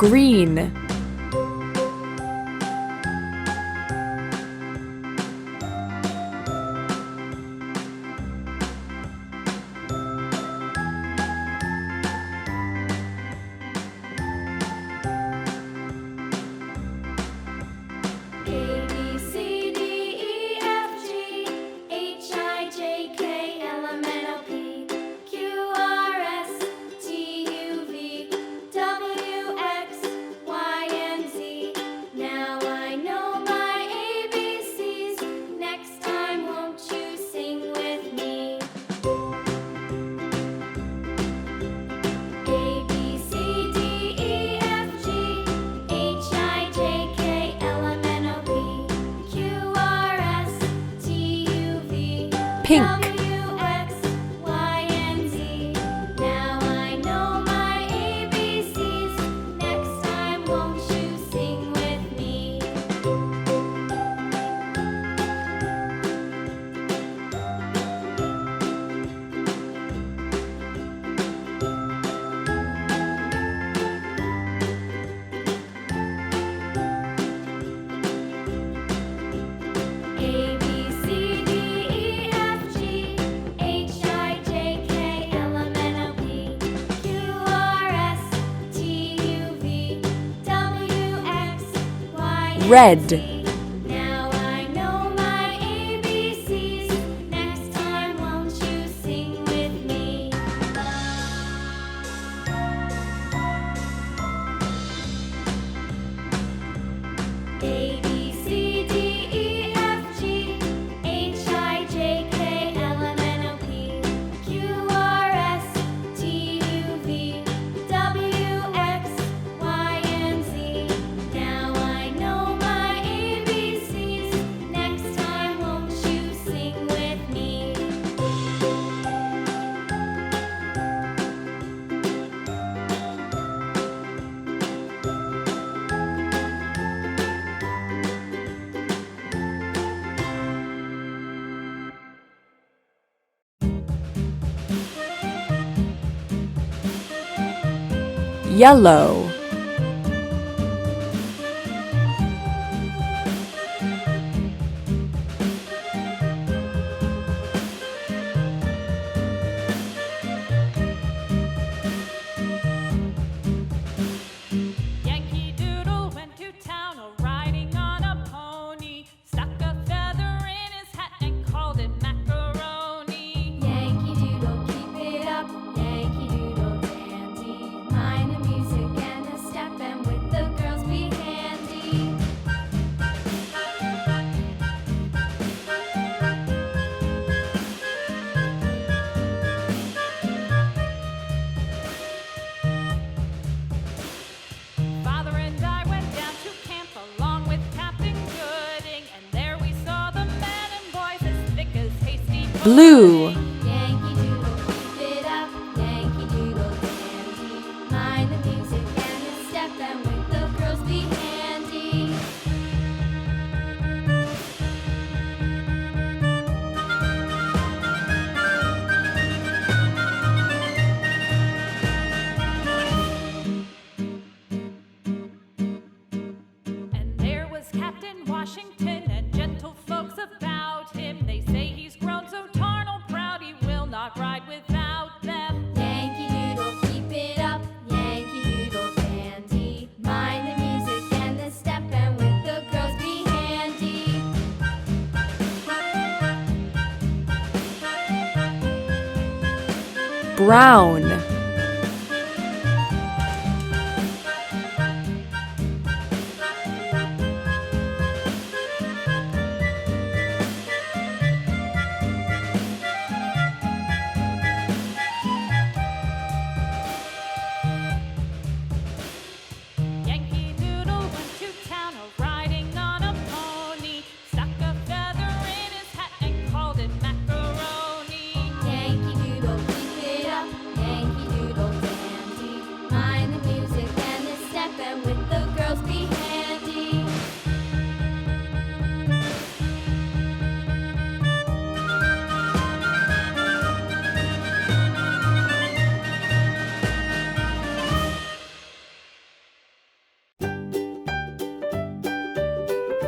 Green. Pink. Red. Now I know my ABCs. Next time won't you sing with me? A, B, C, D, E, F, G, H, I, J, K, L, M, N, O, P, Q, R, S, T, U, V, W, X, Y, and Z. Now I know my ABCs. Next time won't you sing with me? Yellow. Yankee Doodle went to town riding on a pony, stuck a feather in his hat and called it macaroni. Yankee Doodle, keep it up. Yankee Doodle dandy. Mind the music and the step, and with the girls be handy. Father and I went down to camp along with Captain Gooding, and there we saw the men and boys as thick as hasty Blue. Yankee Doodle, keep it up. Yankee Doodle dandy. Mind the music and the step, and with the girls be handy. And there was Captain Washington and gentle folks about him. They say he's grown so tarnal proud he will not ride without them. Yankee Doodle, keep it up. Yankee Doodle dandy. Mind the music and the step, and with the girls be handy. Brown. Yankee Doodle went to town riding on a pony, stuck a feather in his hat and called it macaroni. Yankee Doodle, keep it up. Yankee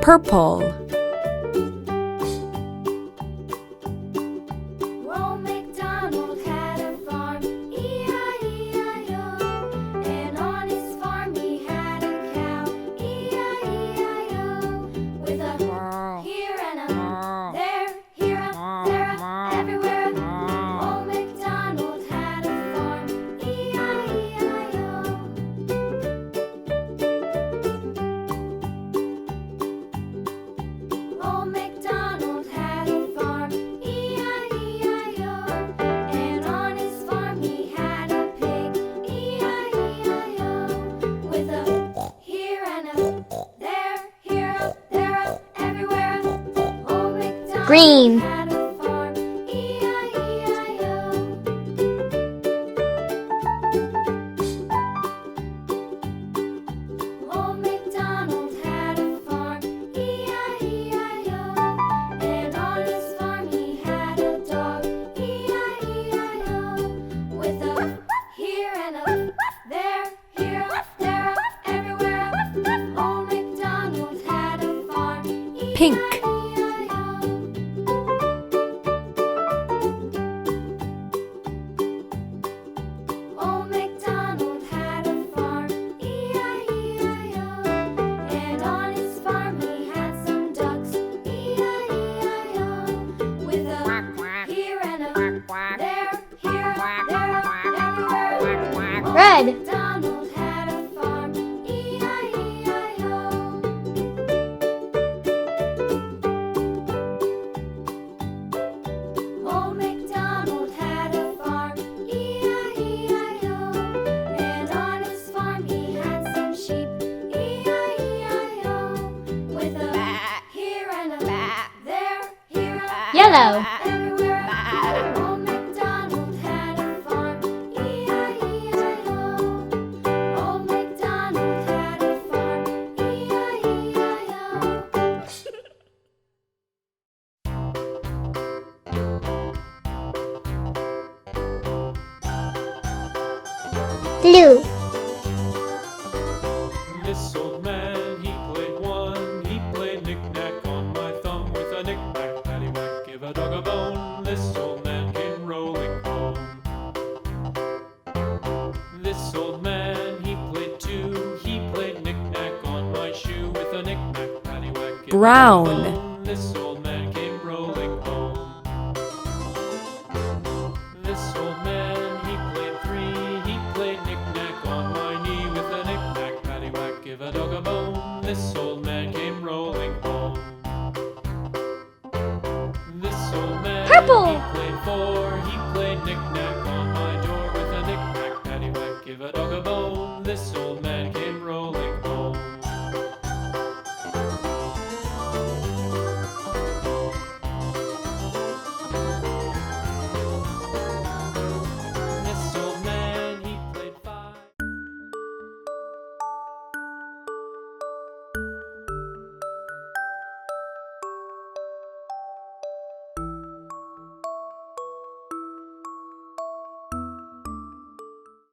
Purple. Old MacDonald had a farm, E-I-E-I-O. And on his farm he had a cow, E-I-E-I-O. With a here and a there, here a, there a, everywhere. Old MacDonald had a farm, E-I-E-I-O. Old MacDonald had a farm, E-I-E-I-O. And on his farm he had a pig, E-I-E-I-O. With a here and a there, here a, there a, everywhere. Old MacDonald Green. had a farm, E-I-E-I-O. Old MacDonald had a farm, E-I-E-I-O. And on his farm he had a dog, E-I-E-I-O. With a here and a there, here a, there a, everywhere. Old MacDonald had a farm, Pink. E-I-E-I-O. Old MacDonald had a farm, E-I-E-I-O. And on his farm he had some ducks, E-I-E-I-O. With a here and a there, here, there, everywhere. Old Red. MacDonald had a farm, E-I-E-I-O. Old MacDonald had a farm, E-I-E-I-O. And on his farm he had some sheep, E-I-E-I-O. With a here and a there, here a, Yellow. everywhere. Old MacDonald had a farm, E-I-E-I-O. Old MacDonald had a farm, E-I-E-I-O. Blue. This old man, he played one. He played knick-knack on my thumb with a knick-knack, paddywhack, give a dog a bone. This old man came rolling home. This old man, he played two. He played knick-knack on my shoe with a knick-knack, paddywhack, give a dog a Brown. bone. This old man came rolling home. This old man, he played three. He played knick-knack on my knee with a knick-knack, paddywhack, give a dog a bone. This old man came rolling home. This old man, Purple. he played four. He played knick-knack